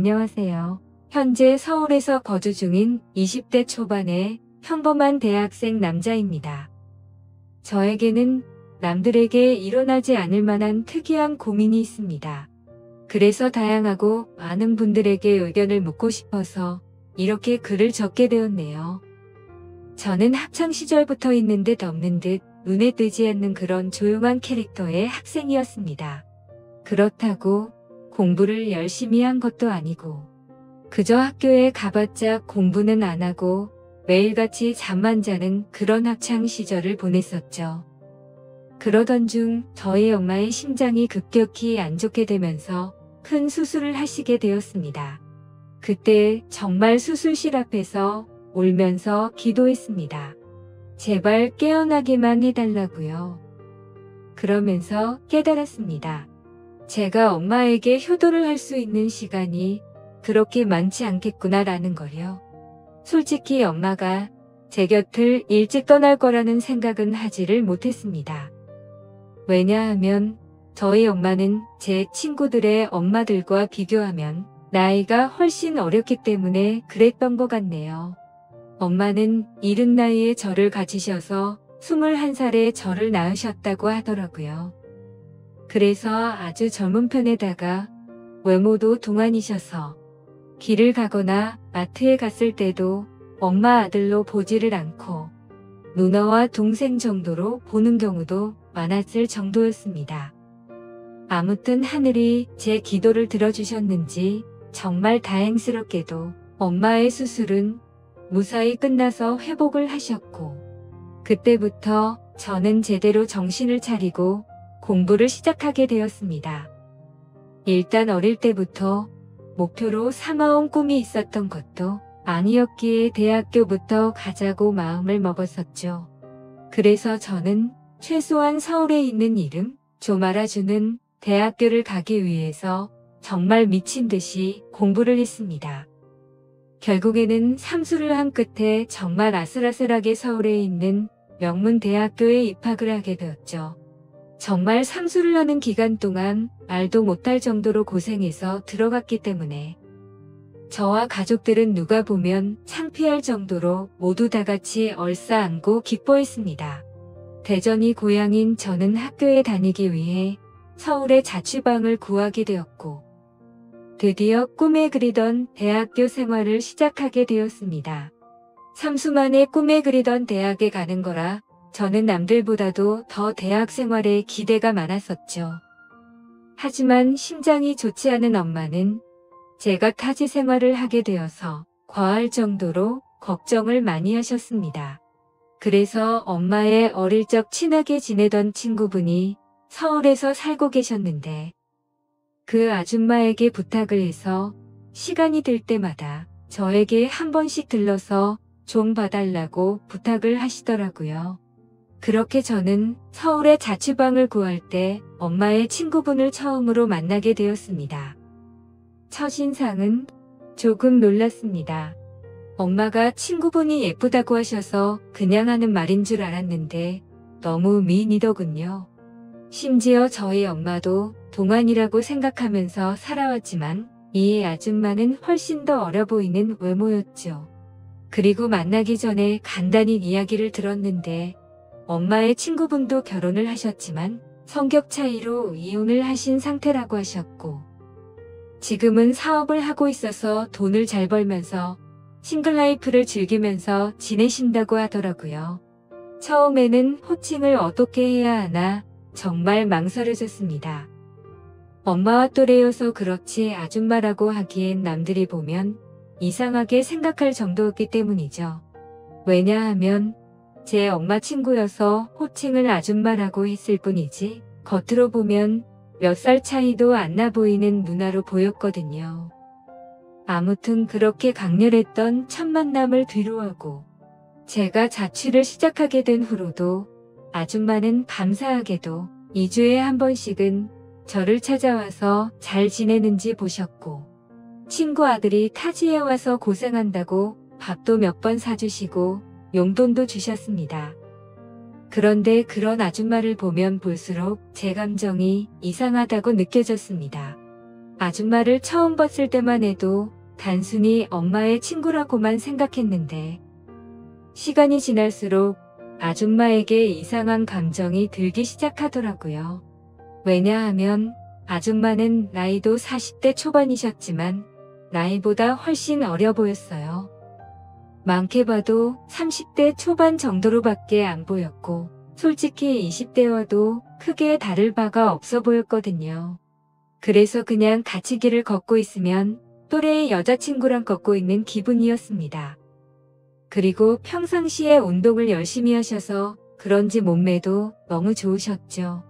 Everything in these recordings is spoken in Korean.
안녕하세요. 현재 서울에서 거주 중인 20대 초반의 평범한 대학생 남자입니다. 저에게는 남들에게 일어나지 않을 만한 특이한 고민이 있습니다. 그래서 다양하고 많은 분들에게 의견을 묻고 싶어서 이렇게 글을 적게 되었네요. 저는 학창시절부터 있는 듯 없는 듯 눈에 띄지 않는 그런 조용한 캐릭터의 학생이었습니다. 그렇다고 공부를 열심히 한 것도 아니고 그저 학교에 가봤자 공부는 안 하고 매일같이 잠만 자는 그런 학창시절을 보냈었죠. 그러던 중 저희 엄마의 심장이 급격히 안 좋게 되면서 큰 수술을 하시게 되었습니다. 그때 정말 수술실 앞에서 울면서 기도했습니다. 제발 깨어나기만 해달라고요. 그러면서 깨달았습니다. 제가 엄마에게 효도를 할 수 있는 시간이 그렇게 많지 않겠구나라는 걸요. 솔직히 엄마가 제 곁을 일찍 떠날 거라는 생각은 하지를 못했습니다. 왜냐하면 저희 엄마는 제 친구들의 엄마들과 비교하면 나이가 훨씬 어렸기 때문에 그랬던 것 같네요. 엄마는 이른 나이에 저를 가지셔서 21살에 저를 낳으셨다고 하더라고요. 그래서 아주 젊은 편에다가 외모도 동안이셔서 길을 가거나 마트에 갔을 때도 엄마 아들로 보지를 않고 누나와 동생 정도로 보는 경우도 많았을 정도였습니다. 아무튼 하늘이 제 기도를 들어주셨는지 정말 다행스럽게도 엄마의 수술은 무사히 끝나서 회복을 하셨고 그때부터 저는 제대로 정신을 차리고 공부를 시작하게 되었습니다. 일단 어릴 때부터 목표로 삼아온 꿈이 있었던 것도 아니었기에 대학교부터 가자고 마음을 먹었었죠. 그래서 저는 최소한 서울에 있는 이름 좀 알아주는 대학교를 가기 위해서 정말 미친 듯이 공부를 했습니다. 결국에는 삼수를 한 끝에 정말 아슬아슬하게 서울에 있는 명문대학교에 입학을 하게 되었죠. 정말 삼수를 하는 기간 동안 말도 못할 정도로 고생해서 들어갔기 때문에 저와 가족들은 누가 보면 창피할 정도로 모두 다 같이 얼싸안고 기뻐했습니다. 대전이 고향인 저는 학교에 다니기 위해 서울에 자취방을 구하게 되었고 드디어 꿈에 그리던 대학교 생활을 시작하게 되었습니다. 삼수 만에 꿈에 그리던 대학에 가는 거라 저는 남들보다도 더 대학 생활에 기대가 많았었죠. 하지만 심장이 좋지 않은 엄마는 제가 타지 생활을 하게 되어서 과할 정도로 걱정을 많이 하셨습니다. 그래서 엄마의 어릴 적 친하게 지내던 친구분이 서울에서 살고 계셨는데 그 아줌마에게 부탁을 해서 시간이 될 때마다 저에게 한 번씩 들러서 좀 봐달라고 부탁을 하시더라고요. 그렇게 저는 서울에 자취방을 구할 때 엄마의 친구분을 처음으로 만나게 되었습니다. 첫인상은 조금 놀랐습니다. 엄마가 친구분이 예쁘다고 하셔서 그냥 하는 말인 줄 알았는데 너무 미인이더군요. 심지어 저희 엄마도 동안이라고 생각하면서 살아왔지만 이 아줌마는 훨씬 더 어려 보이는 외모였죠. 그리고 만나기 전에 간단히 이야기를 들었는데 엄마의 친구분도 결혼을 하셨지만 성격 차이로 이혼을 하신 상태라고 하셨고 지금은 사업을 하고 있어서 돈을 잘 벌면서 싱글라이프를 즐기면서 지내신다고 하더라고요. 처음에는 호칭을 어떻게 해야 하나 정말 망설여졌습니다. 엄마와 또래여서 그렇지 아줌마라고 하기엔 남들이 보면 이상하게 생각할 정도였기 때문이죠. 왜냐하면 제 엄마 친구여서 호칭을 아줌마라고 했을 뿐이지 겉으로 보면 몇 살 차이도 안 나 보이는 누나로 보였거든요. 아무튼 그렇게 강렬했던 첫 만남을 뒤로하고 제가 자취를 시작하게 된 후로도 아줌마는 감사하게도 2주에 한 번씩은 저를 찾아와서 잘 지내는지 보셨고 친구 아들이 타지에 와서 고생한다고 밥도 몇 번 사주시고 용돈도 주셨습니다. 그런데 그런 아줌마를 보면 볼수록 제 감정이 이상하다고 느껴졌습니다. 아줌마를 처음 봤을 때만 해도 단순히 엄마의 친구라고만 생각했는데 시간이 지날수록 아줌마에게 이상한 감정이 들기 시작하더라고요. 왜냐하면 아줌마는 나이도 40대 초반이셨지만 나이보다 훨씬 어려 보였어요. 많게 봐도 30대 초반 정도로밖에 안 보였고 솔직히 20대와도 크게 다를 바가 없어 보였거든요. 그래서 그냥 같이 길을 걷고 있으면 또래의 여자친구랑 걷고 있는 기분이었습니다. 그리고 평상시에 운동을 열심히 하셔서 그런지 몸매도 너무 좋으셨죠.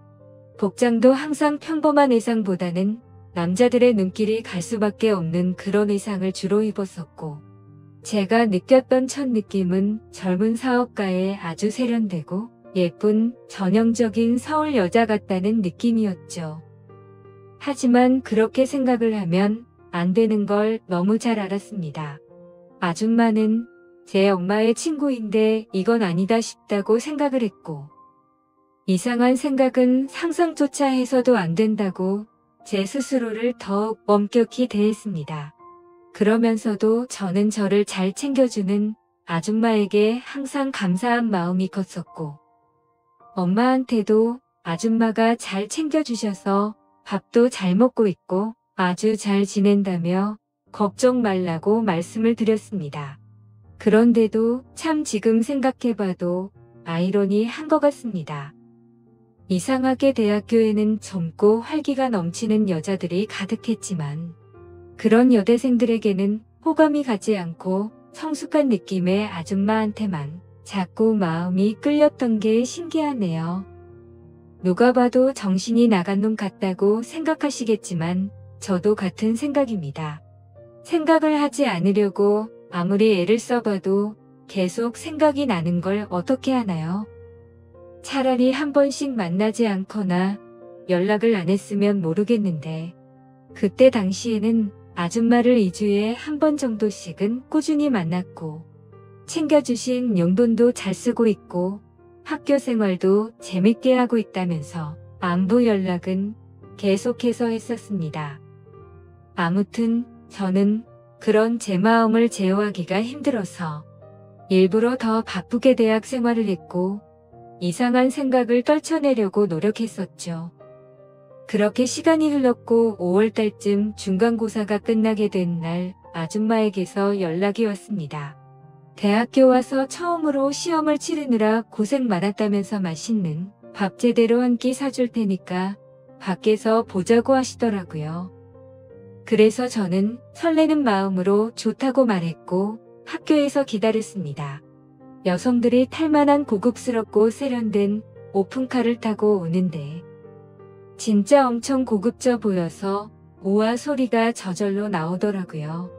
복장도 항상 평범한 의상보다는 남자들의 눈길이 갈 수밖에 없는 그런 의상을 주로 입었었고 제가 느꼈던 첫 느낌은 젊은 사업가의 아주 세련되고 예쁜 전형적인 서울 여자 같다는 느낌이었죠. 하지만 그렇게 생각을 하면 안 되는 걸 너무 잘 알았습니다. 아줌마는 제 엄마의 친구인데 이건 아니다 싶다고 생각을 했고 이상한 생각은 상상조차 해서도 안 된다고 제 스스로를 더욱 엄격히 대했습니다. 그러면서도 저는 저를 잘 챙겨주는 아줌마에게 항상 감사한 마음이 컸었고 엄마한테도 아줌마가 잘 챙겨주셔서 밥도 잘 먹고 있고 아주 잘 지낸다며 걱정 말라고 말씀을 드렸습니다. 그런데도 참 지금 생각해봐도 아이러니한 것 같습니다. 이상하게 대학교에는 젊고 활기가 넘치는 여자들이 가득했지만 그런 여대생들에게는 호감이 가지 않고 성숙한 느낌의 아줌마한테만 자꾸 마음이 끌렸던 게 신기하네요. 누가 봐도 정신이 나간 놈 같다고 생각하시겠지만 저도 같은 생각입니다. 생각을 하지 않으려고 아무리 애를 써봐도 계속 생각이 나는 걸 어떻게 하나요? 차라리 한 번씩 만나지 않거나 연락을 안 했으면 모르겠는데 그때 당시에는 아줌마를 2주에 한 번 정도씩은 꾸준히 만났고 챙겨주신 용돈도 잘 쓰고 있고 학교 생활도 재밌게 하고 있다면서 안부 연락은 계속해서 했었습니다. 아무튼 저는 그런 제 마음을 제어하기가 힘들어서 일부러 더 바쁘게 대학 생활을 했고 이상한 생각을 떨쳐내려고 노력했었죠. 그렇게 시간이 흘렀고 5월달쯤 중간고사가 끝나게 된 날 아줌마에게서 연락이 왔습니다. 대학교 와서 처음으로 시험을 치르느라 고생 많았다면서 맛있는 밥 제대로 한 끼 사줄 테니까 밖에서 보자고 하시더라고요. 그래서 저는 설레는 마음으로 좋다고 말했고 학교에서 기다렸습니다. 여성들이 탈만한 고급스럽고 세련된 오픈카를 타고 오는데 진짜 엄청 고급져 보여서 우와 소리가 저절로 나오더라고요.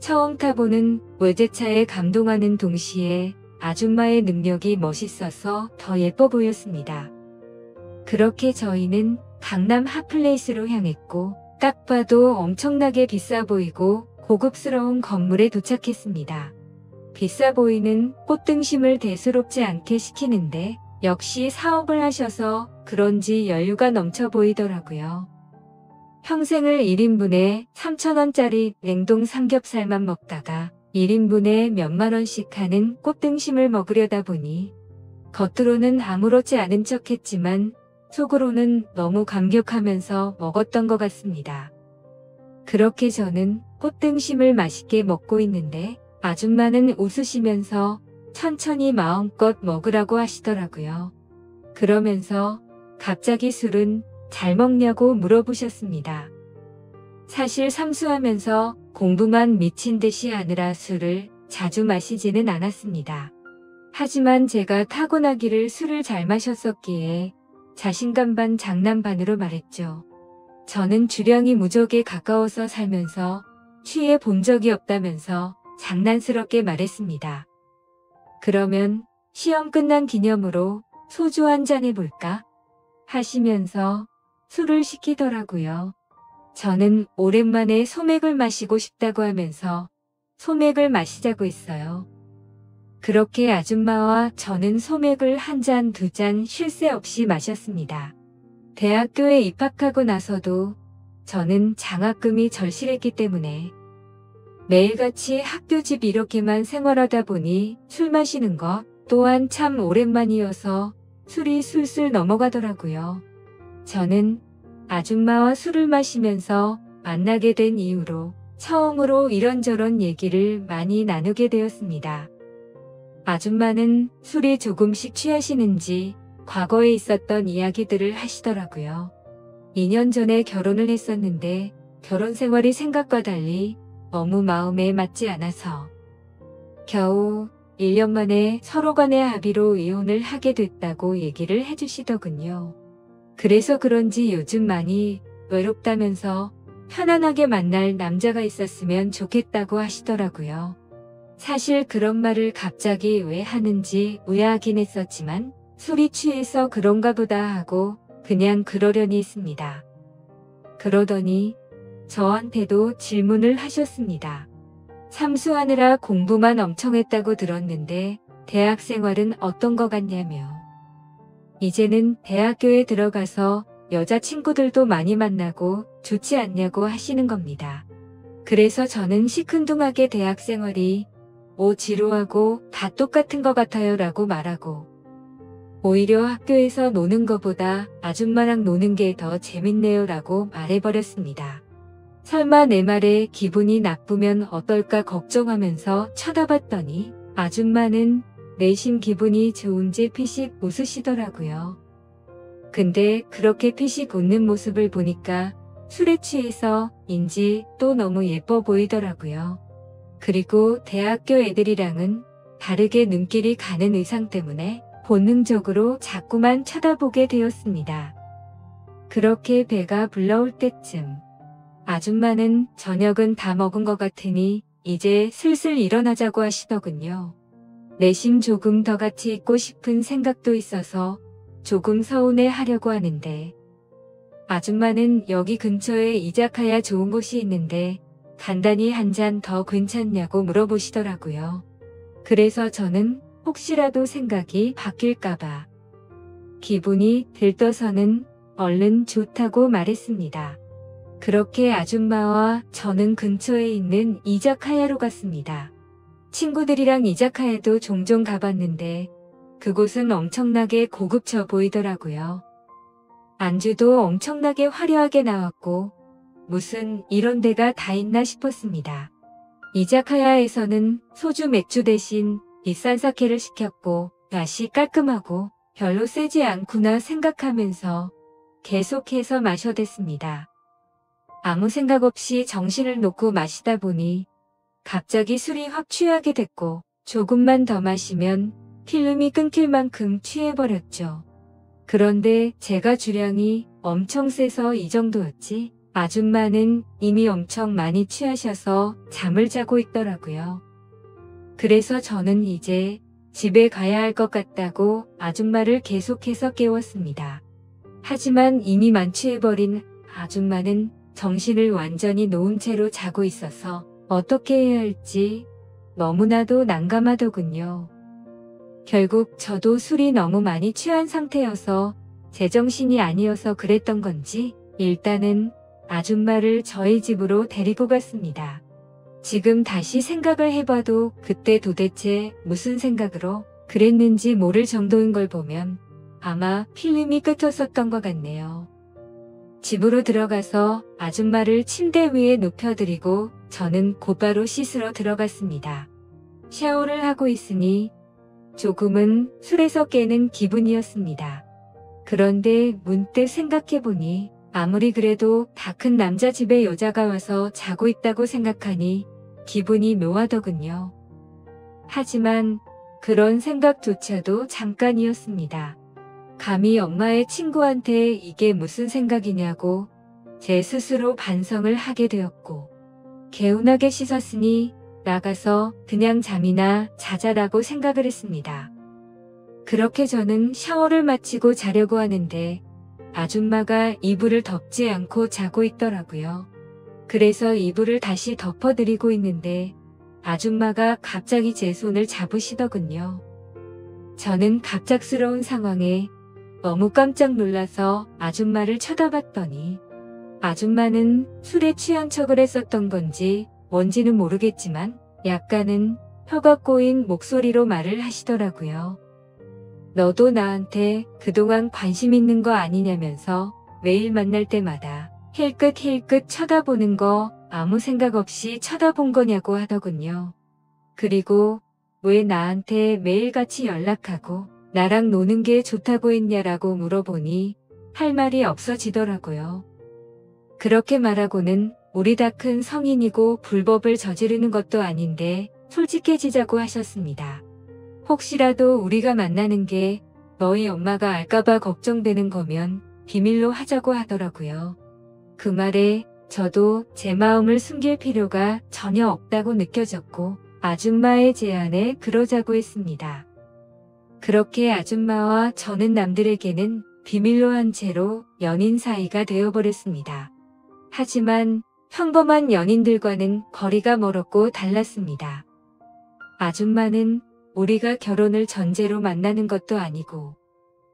처음 타보는 외제차에 감동하는 동시에 아줌마의 능력이 멋있어서 더 예뻐 보였습니다. 그렇게 저희는 강남 핫플레이스로 향했고 딱 봐도 엄청나게 비싸 보이고 고급스러운 건물에 도착했습니다. 비싸 보이는 꽃등심을 대수롭지 않게 시키는데 역시 사업을 하셔서 그런지 여유가 넘쳐 보이더라고요. 평생을 1인분에 3,000원짜리 냉동 삼겹살만 먹다가 1인분에 몇만 원씩 하는 꽃등심을 먹으려다 보니 겉으로는 아무렇지 않은 척 했지만 속으로는 너무 감격하면서 먹었던 것 같습니다. 그렇게 저는 꽃등심을 맛있게 먹고 있는데 아줌마는 웃으시면서 천천히 마음껏 먹으라고 하시더라고요. 그러면서 갑자기 술은 잘 먹냐고 물어보셨습니다. 사실 삼수하면서 공부만 미친 듯이 하느라 술을 자주 마시지는 않았습니다. 하지만 제가 타고나기를 술을 잘 마셨었기에 자신감 반 장난 반으로 말했죠. 저는 주량이 무적에 가까워서 살면서 취해 본 적이 없다면서 장난스럽게 말했습니다. 그러면 시험 끝난 기념으로 소주 한 잔 해볼까? 하시면서 술을 시키더라고요. 저는 오랜만에 소맥을 마시고 싶다고 하면서 소맥을 마시자고 했어요. 그렇게 아줌마와 저는 소맥을 한 잔, 두 잔 쉴 새 없이 마셨습니다. 대학교에 입학하고 나서도 저는 장학금이 절실했기 때문에 매일같이 학교 집 이렇게만 생활하다 보니 술 마시는 것 또한 참 오랜만이어서 술이 술술 넘어가더라고요. 저는 아줌마와 술을 마시면서 만나게 된 이후로 처음으로 이런저런 얘기를 많이 나누게 되었습니다. 아줌마는 술이 조금씩 취하시는지 과거에 있었던 이야기들을 하시더라고요. 2년 전에 결혼을 했었는데 결혼 생활이 생각과 달리 너무 마음에 맞지 않아서 겨우 1년 만에 서로 간의 합의로 이혼을 하게 됐다고 얘기를 해주시더군요. 그래서 그런지 요즘 많이 외롭다면서 편안하게 만날 남자가 있었으면 좋겠다고 하시더라고요. 사실 그런 말을 갑자기 왜 하는지 의아하긴 했었지만 술이 취해서 그런가 보다 하고 그냥 그러려니 했습니다. 그러더니 저한테도 질문을 하셨습니다. 삼수하느라 공부만 엄청 했다고 들었는데 대학 생활은 어떤 것 같냐며. 이제는 대학교에 들어가서 여자친구들도 많이 만나고 좋지 않냐고 하시는 겁니다. 그래서 저는 시큰둥하게 대학 생활이 지루하고 다 똑같은 것 같아요 라고 말하고 오히려 학교에서 노는 것보다 아줌마랑 노는 게 더 재밌네요 라고 말해버렸습니다. 설마 내 말에 기분이 나쁘면 어떨까 걱정하면서 쳐다봤더니 아줌마는 내심 기분이 좋은지 피식 웃으시더라고요. 근데 그렇게 피식 웃는 모습을 보니까 술에 취해서인지 또 너무 예뻐 보이더라고요. 그리고 대학교 애들이랑은 다르게 눈길이 가는 의상 때문에 본능적으로 자꾸만 쳐다보게 되었습니다. 그렇게 배가 불러올 때쯤 아줌마는 저녁은 다 먹은 것 같으니 이제 슬슬 일어나자고 하시더군요. 내심 조금 더 같이 있고 싶은 생각도 있어서 조금 서운해 하려고 하는데 아줌마는 여기 근처에 이자카야 좋은 곳이 있는데 간단히 한 잔 더 괜찮냐고 물어보시더라고요. 그래서 저는 혹시라도 생각이 바뀔까봐 기분이 들떠서는 얼른 좋다고 말했습니다. 그렇게 아줌마와 저는 근처에 있는 이자카야로 갔습니다. 친구들이랑 이자카야도 종종 가봤는데 그곳은 엄청나게 고급져 보이더라고요. 안주도 엄청나게 화려하게 나왔고 무슨 이런 데가 다 있나 싶었습니다. 이자카야에서는 소주 맥주 대신 비싼 사케를 시켰고 맛이 깔끔하고 별로 세지 않구나 생각하면서 계속해서 마셔댔습니다. 아무 생각 없이 정신을 놓고 마시다 보니 갑자기 술이 확 취하게 됐고 조금만 더 마시면 필름이 끊길 만큼 취해버렸죠. 그런데 제가 주량이 엄청 세서 이 정도였지 아줌마는 이미 엄청 많이 취하셔서 잠을 자고 있더라고요. 그래서 저는 이제 집에 가야 할 것 같다고 아줌마를 계속해서 깨웠습니다. 하지만 이미 만취해버린 아줌마는 정신을 완전히 놓은 채로 자고 있어서 어떻게 해야 할지 너무나도 난감하더군요. 결국 저도 술이 너무 많이 취한 상태여서 제정신이 아니어서 그랬던 건지 일단은 아줌마를 저희 집으로 데리고 갔습니다. 지금 다시 생각을 해봐도 그때 도대체 무슨 생각으로 그랬는지 모를 정도인 걸 보면 아마 필름이 끊겼었던 것 같네요. 집으로 들어가서 아줌마를 침대 위에 눕혀드리고 저는 곧바로 씻으러 들어갔습니다. 샤워를 하고 있으니 조금은 술에서 깨는 기분이었습니다. 그런데 문득 생각해보니 아무리 그래도 다 큰 남자 집에 여자가 와서 자고 있다고 생각하니 기분이 묘하더군요. 하지만 그런 생각조차도 잠깐이었습니다. 감히 엄마의 친구한테 이게 무슨 생각이냐고 제 스스로 반성을 하게 되었고 개운하게 씻었으니 나가서 그냥 잠이나 자자라고 생각을 했습니다. 그렇게 저는 샤워를 마치고 자려고 하는데 아줌마가 이불을 덮지 않고 자고 있더라고요. 그래서 이불을 다시 덮어드리고 있는데 아줌마가 갑자기 제 손을 잡으시더군요. 저는 갑작스러운 상황에 너무 깜짝 놀라서 아줌마를 쳐다봤더니 아줌마는 술에 취한 척을 했었던 건지 뭔지는 모르겠지만 약간은 혀가 꼬인 목소리로 말을 하시더라고요. 너도 나한테 그동안 관심 있는 거 아니냐면서 매일 만날 때마다 힐끗힐끗 쳐다보는 거 아무 생각 없이 쳐다본 거냐고 하더군요. 그리고 왜 나한테 매일같이 연락하고 나랑 노는 게 좋다고 했냐라고 물어보니 할 말이 없어지더라고요. 그렇게 말하고는 우리 다 큰 성인이고 불법을 저지르는 것도 아닌데 솔직해지자고 하셨습니다. 혹시라도 우리가 만나는 게 너희 엄마가 알까봐 걱정되는 거면 비밀로 하자고 하더라고요. 그 말에 저도 제 마음을 숨길 필요가 전혀 없다고 느껴졌고 아줌마의 제안에 그러자고 했습니다. 그렇게 아줌마와 저는 남들에게는 비밀로 한 채로 연인 사이가 되어버렸습니다. 하지만 평범한 연인들과는 거리가 멀었고 달랐습니다. 아줌마는 우리가 결혼을 전제로 만나는 것도 아니고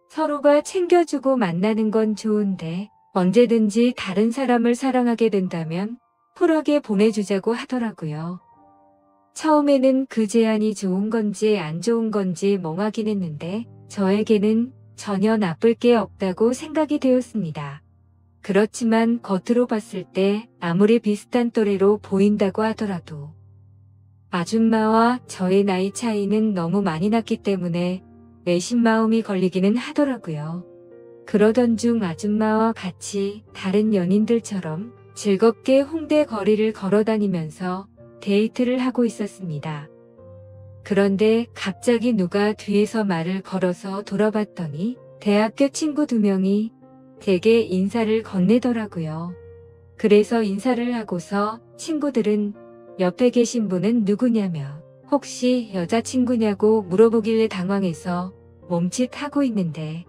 서로가 챙겨주고 만나는 건 좋은데 언제든지 다른 사람을 사랑하게 된다면 쿨하게 보내주자고 하더라고요. 처음에는 그 제안이 좋은 건지 안 좋은 건지 멍하긴 했는데 저에게는 전혀 나쁠 게 없다고 생각이 되었습니다. 그렇지만 겉으로 봤을 때 아무리 비슷한 또래로 보인다고 하더라도 아줌마와 저의 나이 차이는 너무 많이 났기 때문에 내심 마음이 걸리기는 하더라고요. 그러던 중 아줌마와 같이 다른 연인들처럼 즐겁게 홍대 거리를 걸어다니면서 데이트를 하고 있었습니다. 그런데 갑자기 누가 뒤에서 말을 걸어서 돌아봤더니 대학교 친구 2명이 제게 인사를 건네더라고요. 그래서 인사를 하고서 친구들은 옆에 계신 분은 누구냐며 혹시 여자친구냐고 물어보길래 당황해서 멈칫하고 있는데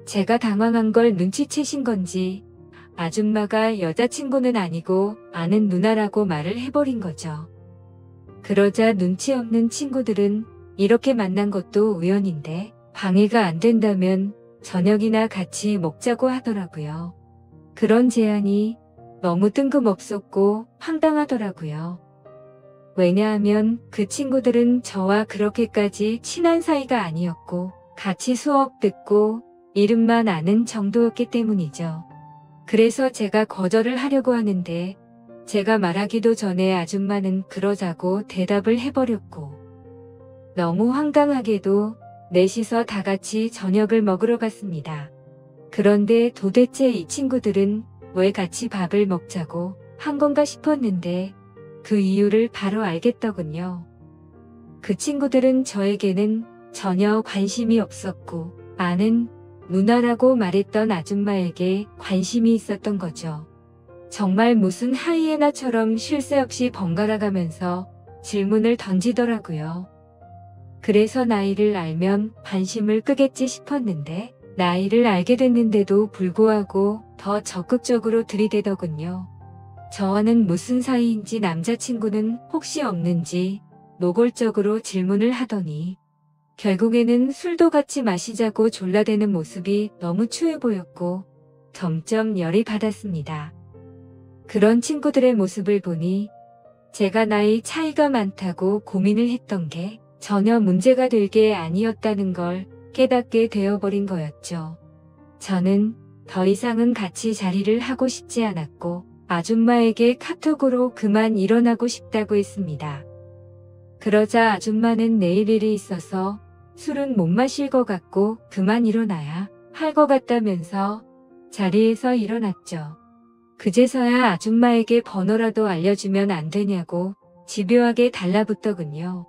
제가 당황한 걸 눈치채신 건지 아줌마가 여자친구는 아니고 아는 누나라고 말을 해버린 거죠. 그러자 눈치 없는 친구들은 이렇게 만난 것도 우연인데 방해가 안 된다면 저녁이나 같이 먹자고 하더라고요. 그런 제안이 너무 뜬금없었고 황당하더라고요. 왜냐하면 그 친구들은 저와 그렇게까지 친한 사이가 아니었고 같이 수업 듣고 이름만 아는 정도였기 때문이죠. 그래서 제가 거절을 하려고 하는데 제가 말하기도 전에 아줌마는 그러자고 대답을 해버렸고 너무 황당하게도 넷이서 다 같이 저녁을 먹으러 갔습니다. 그런데 도대체 이 친구들은 왜 같이 밥을 먹자고 한 건가 싶었는데 그 이유를 바로 알겠더군요. 그 친구들은 저에게는 전혀 관심이 없었고 아는 누나라고 말했던 아줌마에게 관심이 있었던 거죠. 정말 무슨 하이에나처럼 쉴 새 없이 번갈아 가면서 질문을 던지더라고요. 그래서 나이를 알면 관심을 끄겠지 싶었는데 나이를 알게 됐는데도 불구하고 더 적극적으로 들이대더군요. 저와는 무슨 사이인지 남자친구는 혹시 없는지 노골적으로 질문을 하더니 결국에는 술도 같이 마시자고 졸라대는 모습이 너무 추해 보였고 점점 열이 받았습니다. 그런 친구들의 모습을 보니 제가 나이 차이가 많다고 고민을 했던 게 전혀 문제가 될 게 아니었다는 걸 깨닫게 되어버린 거였죠. 저는 더 이상은 같이 자리를 하고 싶지 않았고 아줌마에게 카톡으로 그만 일어나고 싶다고 했습니다. 그러자 아줌마는 내일 일이 있어서 술은 못 마실 것 같고 그만 일어나야 할 것 같다면서 자리에서 일어났죠. 그제서야 아줌마에게 번호라도 알려주면 안 되냐고 집요하게 달라붙더군요.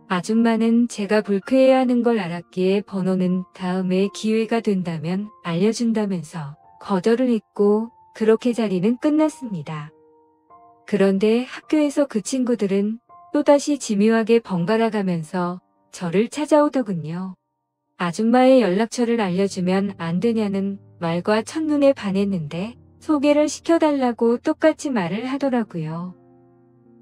아줌마는 제가 불쾌해야 하는 걸 알았기에 번호는 다음에 기회가 된다면 알려준다면서 거절을 했고 그렇게 자리는 끝났습니다. 그런데 학교에서 그 친구들은 또다시 집요하게 번갈아 가면서 저를 찾아오더군요. 아줌마의 연락처를 알려주면 안 되냐는 말과 첫눈에 반했는데 소개를 시켜달라고 똑같이 말을 하더라고요.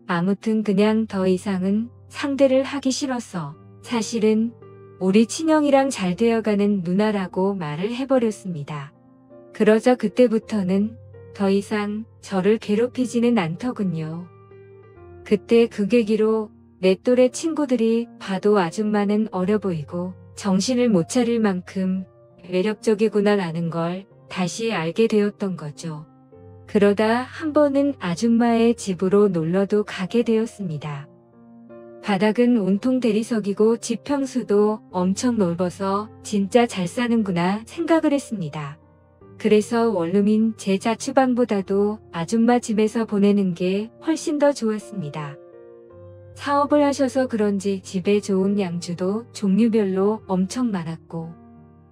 아무튼 그냥 더 이상은 상대를 하기 싫어서 사실은 우리 친형이랑 잘 되어가는 누나라고 말을 해버렸습니다. 그러자 그때부터는 더 이상 저를 괴롭히지는 않더군요. 그때 그 계기로 내 또래 친구들이 봐도 아줌마는 어려 보이고 정신을 못 차릴 만큼 매력적이구나라는 걸 다시 알게 되었던 거죠. 그러다 한 번은 아줌마의 집으로 놀러도 가게 되었습니다. 바닥은 온통 대리석이고 집 평수도 엄청 넓어서 진짜 잘 사는구나 생각을 했습니다. 그래서 원룸인 제 자취방보다도 아줌마 집에서 보내는 게 훨씬 더 좋았습니다. 사업을 하셔서 그런지 집에 좋은 양주도 종류별로 엄청 많았고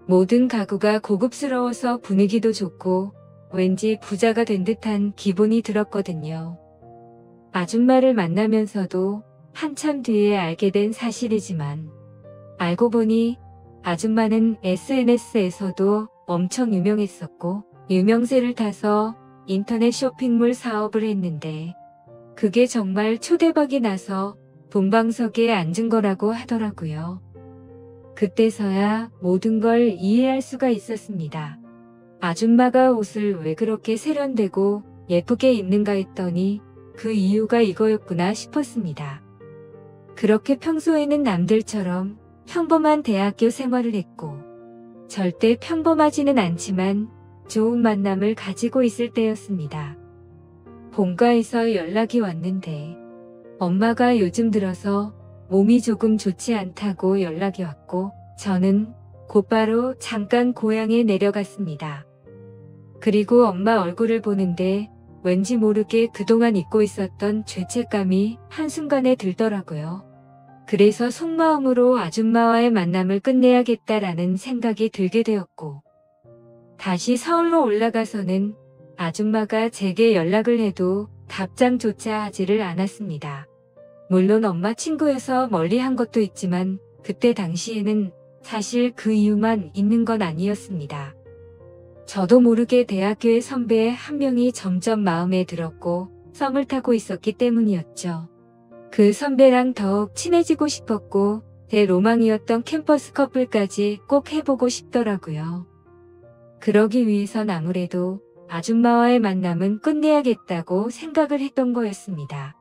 모든 가구가 고급스러워서 분위기도 좋고 왠지 부자가 된 듯한 기분이 들었거든요. 아줌마를 만나면서도 한참 뒤에 알게 된 사실이지만 알고 보니 아줌마는 SNS에서도 엄청 유명했었고 유명세를 타서 인터넷 쇼핑몰 사업을 했는데 그게 정말 초대박이 나서 본방석에 앉은 거라고 하더라고요. 그때서야 모든 걸 이해할 수가 있었습니다. 아줌마가 옷을 왜 그렇게 세련되고 예쁘게 입는가 했더니 그 이유가 이거였구나 싶었습니다. 그렇게 평소에는 남들처럼 평범한 대학교 생활을 했고 절대 평범하지는 않지만 좋은 만남을 가지고 있을 때였습니다. 본가에서 연락이 왔는데 엄마가 요즘 들어서 몸이 조금 좋지 않다고 연락이 왔고 저는 곧바로 잠깐 고향에 내려갔습니다. 그리고 엄마 얼굴을 보는데 왠지 모르게 그동안 잊고 있었던 죄책감이 한순간에 들더라고요. 그래서 속마음으로 아줌마와의 만남을 끝내야겠다라는 생각이 들게 되었고 다시 서울로 올라가서는 아줌마가 제게 연락을 해도 답장조차 하지를 않았습니다. 물론 엄마 친구여서 멀리한 것도 있지만 그때 당시에는 사실 그 이유만 있는 건 아니었습니다. 저도 모르게 대학교의 선배 한 명이 점점 마음에 들었고 썸을 타고 있었기 때문이었죠. 그 선배랑 더욱 친해지고 싶었고 제 로망이었던 캠퍼스 커플까지 꼭 해보고 싶더라고요. 그러기 위해선 아무래도 아줌마와의 만남은 끝내야겠다고 생각을 했던 거였습니다.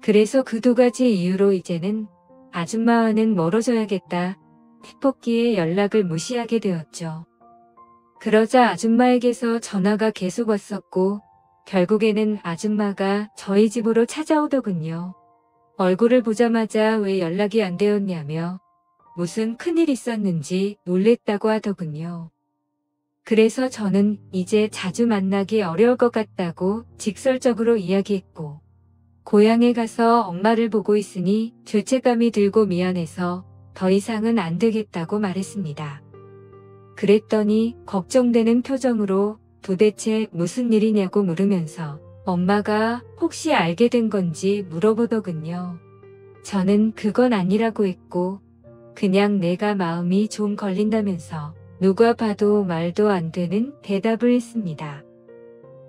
그래서 그 두 가지 이유로 이제는 아줌마와는 멀어져야겠다 싶었기에 연락을 무시하게 되었죠. 그러자 아줌마에게서 전화가 계속 왔었고 결국에는 아줌마가 저희 집으로 찾아오더군요. 얼굴을 보자마자 왜 연락이 안 되었냐며 무슨 큰일 있었는지 놀랬다고 하더군요. 그래서 저는 이제 자주 만나기 어려울 것 같다고 직설적으로 이야기했고 고향에 가서 엄마를 보고 있으니 죄책감이 들고 미안해서 더 이상은 안 되겠다고 말했습니다. 그랬더니 걱정되는 표정으로 도대체 무슨 일이냐고 물으면서 엄마가 혹시 알게 된 건지 물어보더군요. 저는 그건 아니라고 했고 그냥 내가 마음이 좀 걸린다면서 누가 봐도 말도 안 되는 대답을 했습니다.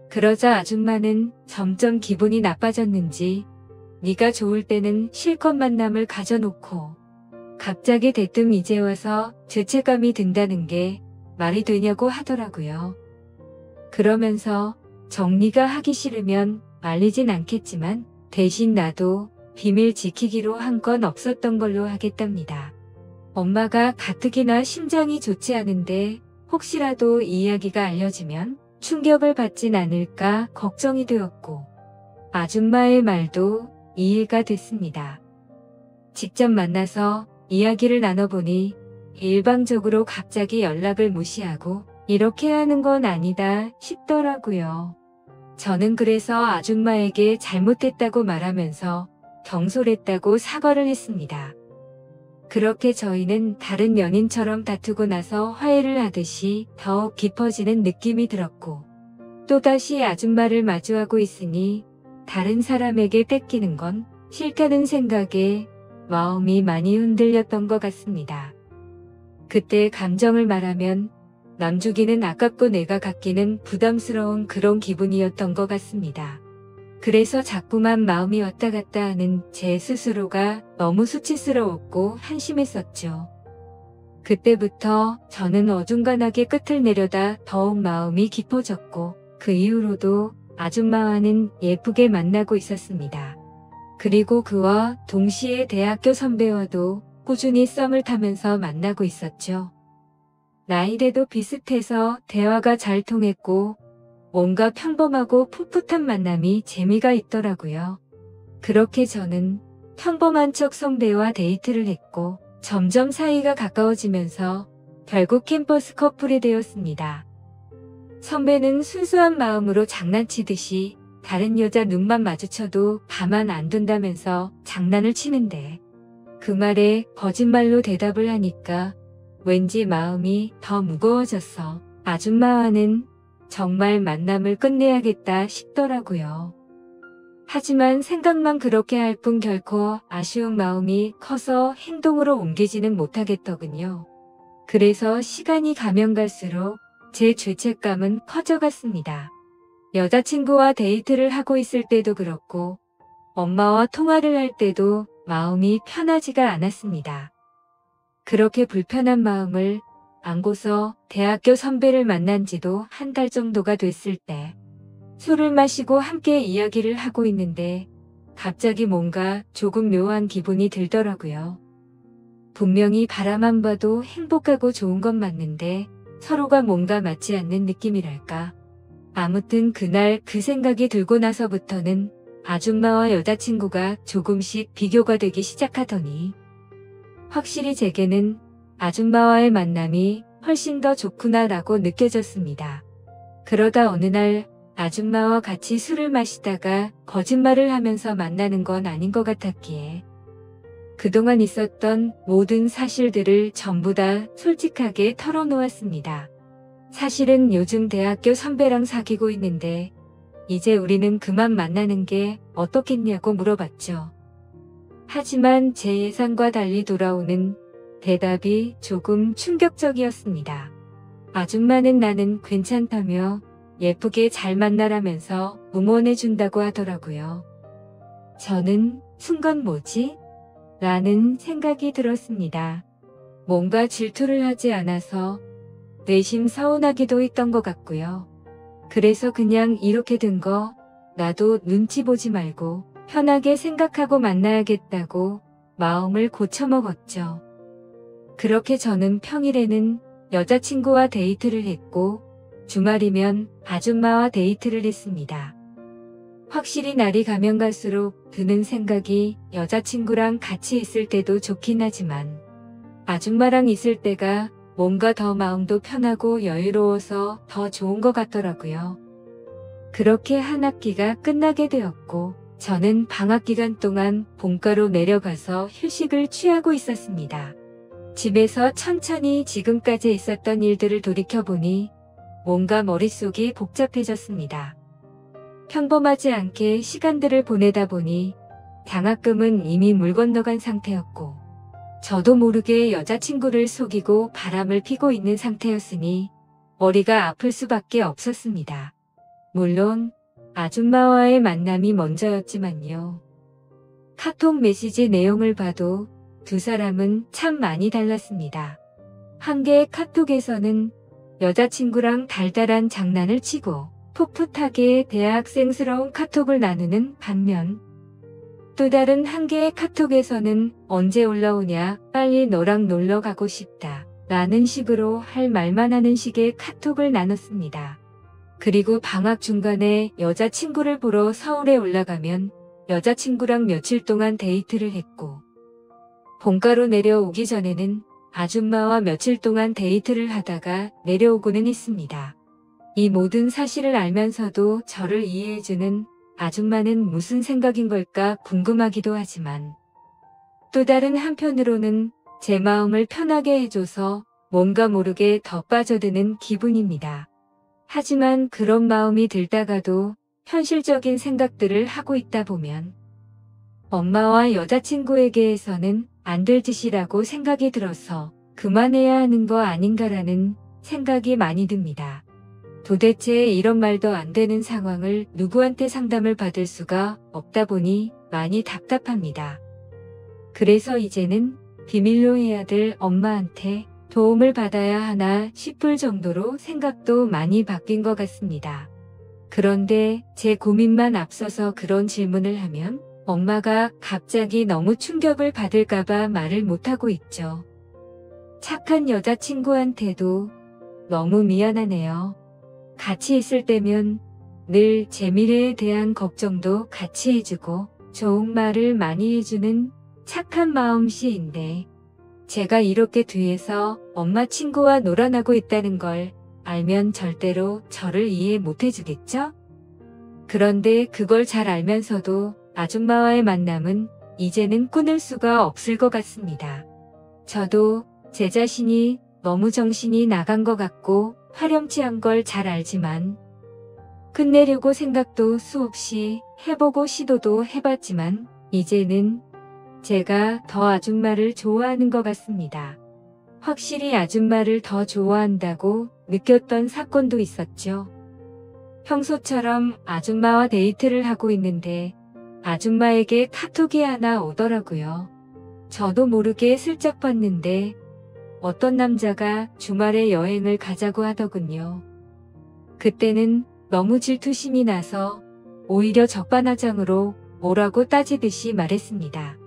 그러자 아줌마는 점점 기분이 나빠졌는지 네가 좋을 때는 실컷 만남을 가져놓고 갑자기 대뜸 이제 와서 죄책감이 든다는 게 말이 되냐고 하더라고요. 그러면서 정리가 하기 싫으면 말리진 않겠지만 대신 나도 비밀 지키기로 한 건 없었던 걸로 하겠답니다. 엄마가 가뜩이나 심장이 좋지 않은데 혹시라도 이 이야기가 알려지면 충격을 받진 않을까 걱정이 되었고 아줌마의 말도 이해가 됐습니다. 직접 만나서 이야기를 나눠보니 일방적으로 갑자기 연락을 무시하고 이렇게 하는 건 아니다 싶더라고요. 저는 그래서 아줌마에게 잘못했다고 말하면서 경솔했다고 사과를 했습니다. 그렇게 저희는 다른 연인처럼 다투고 나서 화해를 하듯이 더욱 깊어지는 느낌이 들었고 또다시 아줌마를 마주하고 있으니 다른 사람에게 뺏기는 건 싫다는 생각에 마음이 많이 흔들렸던 것 같습니다. 그때 감정을 말하면 남주기는 아깝고 내가 갖기는 부담스러운 그런 기분이었던 것 같습니다. 그래서 자꾸만 마음이 왔다 갔다 하는 제 스스로가 너무 수치스러웠고 한심했었죠. 그때부터 저는 어중간하게 끝을 내려다 더욱 마음이 깊어졌고 그 이후로도 아줌마와는 예쁘게 만나고 있었습니다. 그리고 그와 동시에 대학교 선배와도 꾸준히 썸을 타면서 만나고 있었죠. 나이대도 비슷해서 대화가 잘 통했고 뭔가 평범하고 풋풋한 만남이 재미가 있더라고요. 그렇게 저는 평범한 척 선배와 데이트를 했고 점점 사이가 가까워지면서 결국 캠퍼스 커플이 되었습니다. 선배는 순수한 마음으로 장난치듯이 다른 여자 눈만 마주쳐도 가만 안 둔다면서 장난을 치는데 그 말에 거짓말로 대답을 하니까 왠지 마음이 더 무거워졌어 아줌마와는 정말 만남을 끝내야겠다 싶더라고요. 하지만 생각만 그렇게 할 뿐 결코 아쉬운 마음이 커서 행동으로 옮기지는 못하겠더군요. 그래서 시간이 가면 갈수록 제 죄책감은 커져갔습니다. 여자친구와 데이트를 하고 있을 때도 그렇고 엄마와 통화를 할 때도 마음이 편하지가 않았습니다. 그렇게 불편한 마음을 안고서 대학교 선배를 만난 지도 한 달 정도가 됐을 때 술을 마시고 함께 이야기를 하고 있는데 갑자기 뭔가 조금 묘한 기분이 들더라고요. 분명히 바라만 봐도 행복하고 좋은 건 맞는데 서로가 뭔가 맞지 않는 느낌이랄까. 아무튼 그날 그 생각이 들고 나서부터는 아줌마와 여자친구가 조금씩 비교가 되기 시작하더니 확실히 제게는 아줌마와의 만남이 훨씬 더 좋구나라고 느껴졌습니다. 그러다 어느 날 아줌마와 같이 술을 마시다가 거짓말을 하면서 만나는 건 아닌 것 같았기에 그동안 있었던 모든 사실들을 전부 다 솔직하게 털어놓았습니다. 사실은 요즘 대학교 선배랑 사귀고 있는데 이제 우리는 그만 만나는 게 어떻겠냐고 물어봤죠. 하지만 제 예상과 달리 돌아오는 대답이 조금 충격적이었습니다. 아줌마는 나는 괜찮다며 예쁘게 잘 만나라면서 응원해준다고 하더라고요. 저는 순간 뭐지? 라는 생각이 들었습니다. 뭔가 질투를 하지 않아서 내심 서운하기도 했던 것 같고요. 그래서 그냥 이렇게 된 거 나도 눈치 보지 말고 편하게 생각하고 만나야겠다고 마음을 고쳐먹었죠. 그렇게 저는 평일에는 여자친구와 데이트를 했고 주말이면 아줌마와 데이트를 했습니다. 확실히 날이 가면 갈수록 드는 생각이 여자친구랑 같이 있을 때도 좋긴 하지만 아줌마랑 있을 때가 뭔가 더 마음도 편하고 여유로워서 더 좋은 것 같더라고요. 그렇게 한 학기가 끝나게 되었고 저는 방학 기간 동안 본가로 내려가서 휴식을 취하고 있었습니다. 집에서 천천히 지금까지 있었던 일들을 돌이켜보니 뭔가 머릿속이 복잡해졌습니다. 평범하지 않게 시간들을 보내다 보니 장학금은 이미 물 건너간 상태였고 저도 모르게 여자친구를 속이고 바람을 피고 있는 상태였으니 머리가 아플 수밖에 없었습니다. 물론 아줌마와의 만남이 먼저였지만요. 카톡 메시지 내용을 봐도 두 사람은 참 많이 달랐습니다. 한 개의 카톡에서는 여자친구랑 달달한 장난을 치고 풋풋하게 대학생스러운 카톡을 나누는 반면 또 다른 한 개의 카톡에서는 언제 올라오냐, 빨리 너랑 놀러 가고 싶다 라는 식으로 할 말만 하는 식의 카톡을 나눴습니다. 그리고 방학 중간에 여자친구를 보러 서울에 올라가면 여자친구랑 며칠 동안 데이트를 했고 본가로 내려오기 전에는 아줌마와 며칠 동안 데이트를 하다가 내려오고는 했습니다. 이 모든 사실을 알면서도 저를 이해해주는 아줌마는 무슨 생각인 걸까 궁금하기도 하지만 또 다른 한편으로는 제 마음을 편하게 해줘서 뭔가 모르게 더 빠져드는 기분입니다. 하지만 그런 마음이 들다가도 현실적인 생각들을 하고 있다 보면 엄마와 여자친구에게서는 안 될 짓이라고 생각이 들어서 그만해야 하는 거 아닌가라는 생각이 많이 듭니다. 도대체 이런 말도 안 되는 상황을 누구한테 상담을 받을 수가 없다 보니 많이 답답합니다. 그래서 이제는 비밀로 해야 될 엄마한테 도움을 받아야 하나 싶을 정도로 생각도 많이 바뀐 것 같습니다. 그런데 제 고민만 앞서서 그런 질문을 하면 엄마가 갑자기 너무 충격을 받을까봐 말을 못하고 있죠. 착한 여자친구한테도 너무 미안하네요. 같이 있을 때면 늘 제 미래에 대한 걱정도 같이 해주고 좋은 말을 많이 해주는 착한 마음씨인데 제가 이렇게 뒤에서 엄마 친구와 놀아나고 있다는 걸 알면 절대로 저를 이해 못 해주겠죠? 그런데 그걸 잘 알면서도 아줌마와의 만남은 이제는 끊을 수가 없을 것 같습니다. 저도 제 자신이 너무 정신이 나간 것 같고 화렴치한 걸 잘 알지만 끝내려고 생각도 수없이 해보고 시도도 해봤지만 이제는 제가 더 아줌마를 좋아하는 것 같습니다. 확실히 아줌마를 더 좋아한다고 느꼈던 사건도 있었죠. 평소처럼 아줌마와 데이트를 하고 있는데 아줌마에게 카톡이 하나 오더라고요. 저도 모르게 슬쩍 봤는데 어떤 남자가 주말에 여행을 가자고 하더군요. 그때는 너무 질투심이 나서 오히려 적반하장으로 뭐라고 따지듯이 말했습니다.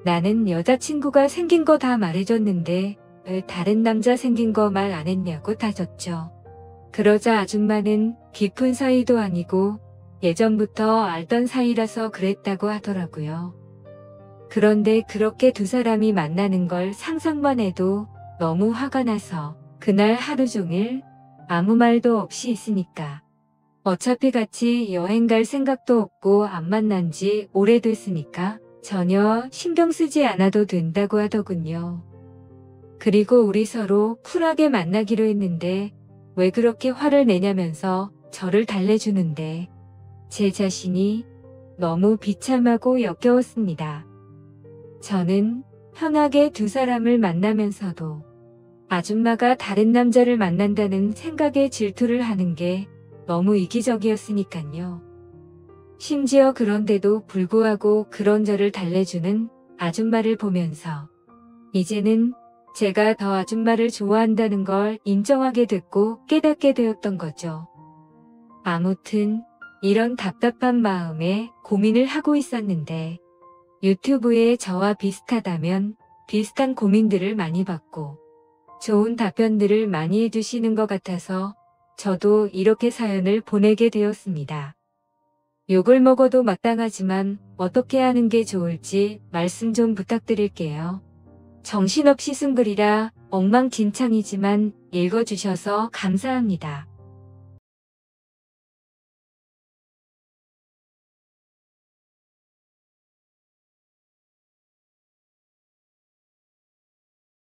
나는 여자친구가 생긴 거 다 말해줬는데 왜 다른 남자 생긴 거 말 안 했냐고 따졌죠. 그러자 아줌마는 깊은 사이도 아니고 예전부터 알던 사이라서 그랬다고 하더라고요. 그런데 그렇게 두 사람이 만나는 걸 상상만 해도 너무 화가 나서 그날 하루 종일 아무 말도 없이 있으니까 어차피 같이 여행 갈 생각도 없고 안 만난 지 오래됐으니까 전혀 신경 쓰지 않아도 된다고 하더군요. 그리고 우리 서로 쿨하게 만나기로 했는데 왜 그렇게 화를 내냐면서 저를 달래주는데 제 자신이 너무 비참하고 역겨웠습니다. 저는 편하게 두 사람을 만나면서도 아줌마가 다른 남자를 만난다는 생각에 질투를 하는 게 너무 이기적이었으니까요. 심지어 그런데도 불구하고 그런 저를 달래주는 아줌마를 보면서 이제는 제가 더 아줌마를 좋아한다는 걸 인정하게 됐고 깨닫게 되었던 거죠. 아무튼 이런 답답한 마음에 고민을 하고 있었는데 유튜브에 저와 비슷하다면 비슷한 고민들을 많이 받고 좋은 답변들을 많이 해주시는 것 같아서 저도 이렇게 사연을 보내게 되었습니다. 욕을 먹어도 마땅하지만 어떻게 하는 게 좋을지 말씀 좀 부탁드릴게요. 정신없이 쓴 글이라 엉망진창이지만 읽어주셔서 감사합니다.